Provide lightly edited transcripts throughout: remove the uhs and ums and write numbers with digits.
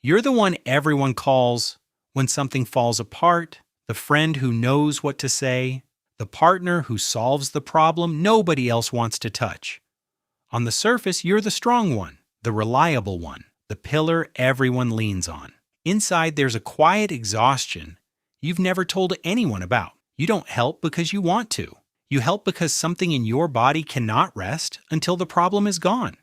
You're the one everyone calls when something falls apart, the friend who knows what to say, the partner who solves the problem nobody else wants to touch. On the surface, you're the strong one, the reliable one, the pillar everyone leans on. Inside, there's a quiet exhaustion you've never told anyone about. You don't help because you want to. You help because something in your body cannot rest until the problem is gone.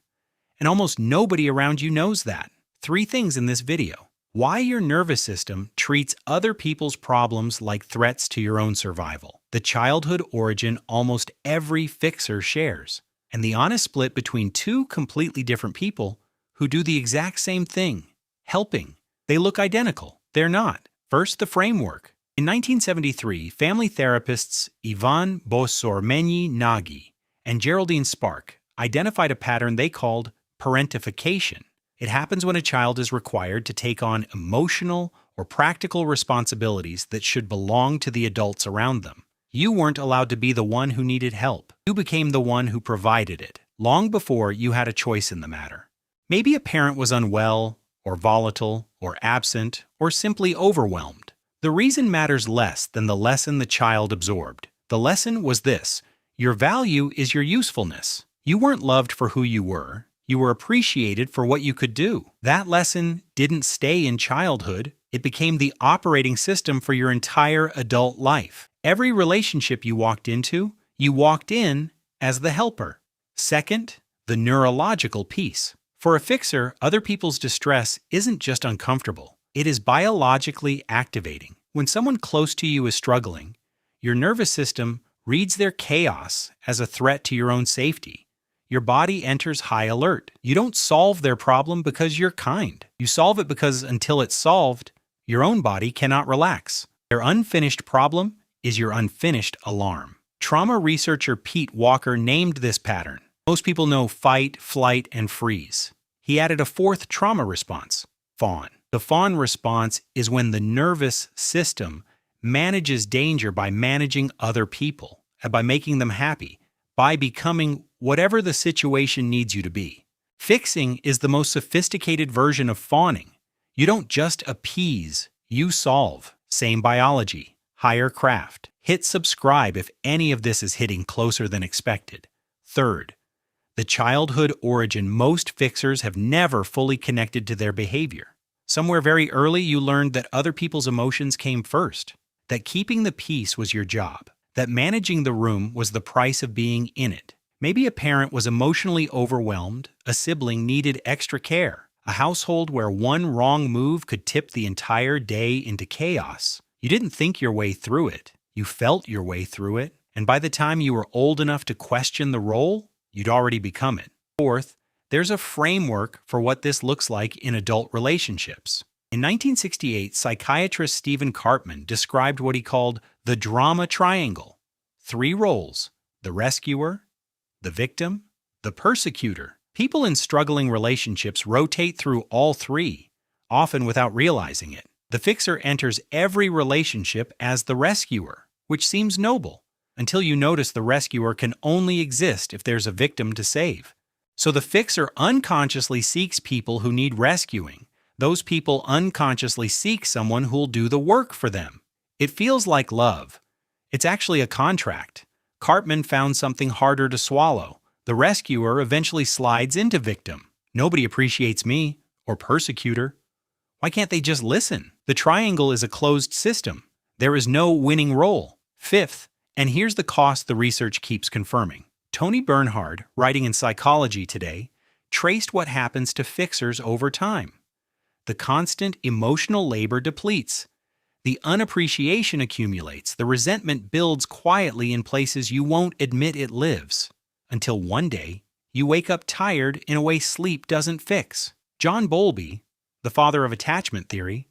And almost nobody around you knows that. 3 things in this video. Why your nervous system treats other people's problems like threats to your own survival. The childhood origin almost every fixer shares. And the honest split between 2 completely different people who do the exact same thing, helping. They look identical. They're not. First, the framework. In 1973, family therapists Ivan Bosormenyi-Nagy and Geraldine Spark identified a pattern they called parentification. It happens when a child is required to take on emotional or practical responsibilities that should belong to the adults around them. You weren't allowed to be the one who needed help. You became the one who provided it, long before you had a choice in the matter. Maybe a parent was unwell, or volatile, or absent, or simply overwhelmed. The reason matters less than the lesson the child absorbed. The lesson was this: your value is your usefulness. You weren't loved for who you were. You were appreciated for what you could do. That lesson didn't stay in childhood. It became the operating system for your entire adult life. Every relationship you walked into, you walked in as the helper. Second, the neurological piece. For a fixer, other people's distress isn't just uncomfortable. It is biologically activating. When someone close to you is struggling, your nervous system reads their chaos as a threat to your own safety. Your body enters high alert. You don't solve their problem because you're kind. You solve it because until it's solved, your own body cannot relax. Their unfinished problem is your unfinished alarm. Trauma researcher Pete Walker named this pattern. Most people know fight, flight, and freeze. He added a 4th trauma response, fawn. The fawn response is when the nervous system manages danger by managing other people, and by making them happy, by becoming whatever the situation needs you to be. Fixing is the most sophisticated version of fawning. You don't just appease, you solve. Same biology, higher craft. Hit subscribe if any of this is hitting closer than expected. Third, the childhood origin. Most fixers have never fully connected to their behavior. Somewhere very early you learned that other people's emotions came first, that keeping the peace was your job, that managing the room was the price of being in it. Maybe a parent was emotionally overwhelmed, a sibling needed extra care, a household where one wrong move could tip the entire day into chaos. You didn't think your way through it. You felt your way through it, and by the time you were old enough to question the role, you'd already become it. Fourth, there's a framework for what this looks like in adult relationships. In 1968, psychiatrist Stephen Karpman described what he called the drama triangle. 3 roles: the rescuer, the victim, the persecutor. People in struggling relationships rotate through all 3, often without realizing it. The fixer enters every relationship as the rescuer, which seems noble, until you notice the rescuer can only exist if there's a victim to save. So the fixer unconsciously seeks people who need rescuing. Those people unconsciously seek someone who'll do the work for them. It feels like love. It's actually a contract. Karpman found something harder to swallow. The rescuer eventually slides into victim. Nobody appreciates me, or persecutor. Why can't they just listen? The triangle is a closed system. There is no winning role. Fifth, and here's the cost the research keeps confirming. Tony Bernhard, writing in Psychology Today, traced what happens to fixers over time. The constant emotional labor depletes. The unappreciation accumulates. The resentment builds quietly in places you won't admit it lives. Until one day, you wake up tired in a way sleep doesn't fix. John Bowlby, the father of attachment theory,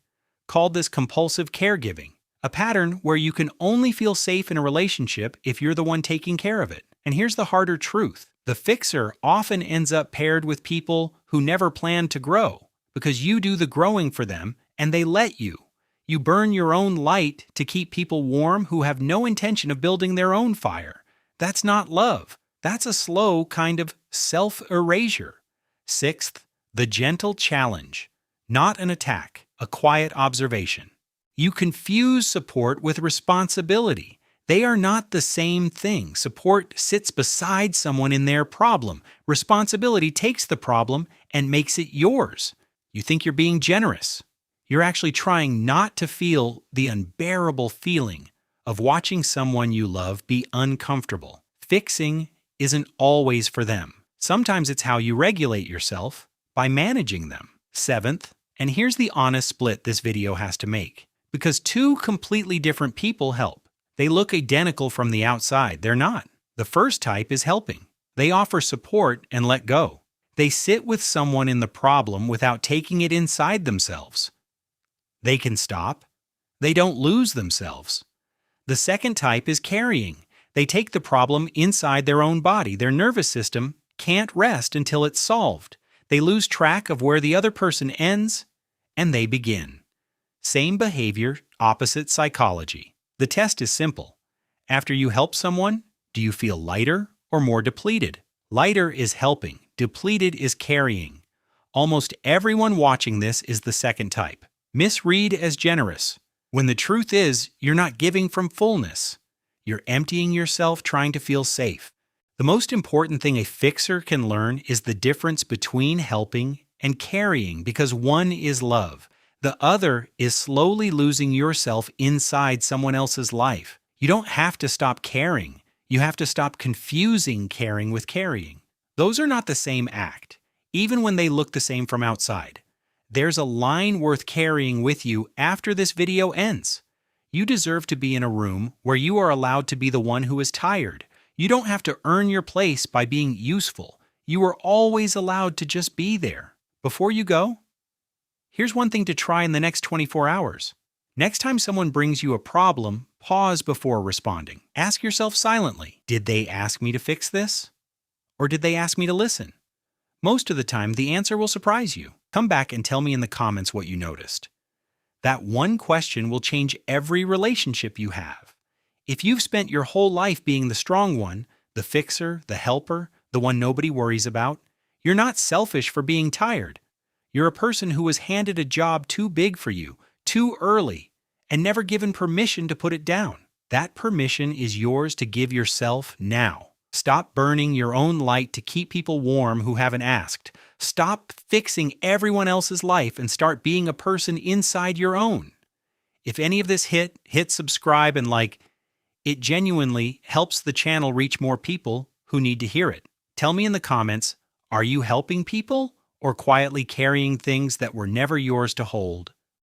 called this compulsive caregiving, a pattern where you can only feel safe in a relationship if you're the one taking care of it. And here's the harder truth. The fixer often ends up paired with people who never plan to grow, because you do the growing for them and they let you. You burn your own light to keep people warm who have no intention of building their own fire. That's not love. That's a slow kind of self-erasure. Sixth, the gentle challenge. not an attack, a quiet observation. You confuse support with responsibility. They are not the same thing. Support sits beside someone in their problem. Responsibility takes the problem and makes it yours. You think you're being generous. You're actually trying not to feel the unbearable feeling of watching someone you love be uncomfortable. Fixing isn't always for them. Sometimes it's how you regulate yourself by managing them. Seventh, and here's the honest split this video has to make. Because two completely different people help. They look identical from the outside. They're not. The first type is helping. They offer support and let go. They sit with someone in the problem without taking it inside themselves. They can stop. They don't lose themselves. The second type is carrying. They take the problem inside their own body. Their nervous system can't rest until it's solved. They lose track of where the other person ends, and they begin. Same behavior, opposite psychology. The test is simple. After you help someone, do you feel lighter or more depleted? Lighter is helping. Depleted is carrying. Almost everyone watching this is the second type. Misread as generous, when the truth is you're not giving from fullness. You're emptying yourself trying to feel safe. The most important thing a fixer can learn is the difference between helping and carrying, because one is love. The other is slowly losing yourself inside someone else's life. You don't have to stop caring. You have to stop confusing caring with carrying. Those are not the same act, even when they look the same from outside. There's a line worth carrying with you after this video ends. You deserve to be in a room where you are allowed to be the one who is tired. You don't have to earn your place by being useful. You are always allowed to just be there. Before you go, here's one thing to try in the next 24 hours. Next time someone brings you a problem, pause before responding. Ask yourself silently, did they ask me to fix this? Or did they ask me to listen? Most of the time, the answer will surprise you. Come back and tell me in the comments what you noticed. That one question will change every relationship you have. If you've spent your whole life being the strong one, the fixer, the helper, the one nobody worries about, you're not selfish for being tired. You're a person who was handed a job too big for you, too early, and never given permission to put it down. That permission is yours to give yourself now. Stop burning your own light to keep people warm who haven't asked. Stop fixing everyone else's life and start being a person inside your own. If any of this hit subscribe and like. It genuinely helps the channel reach more people who need to hear it. Tell me in the comments, are you helping people or quietly carrying things that were never yours to hold?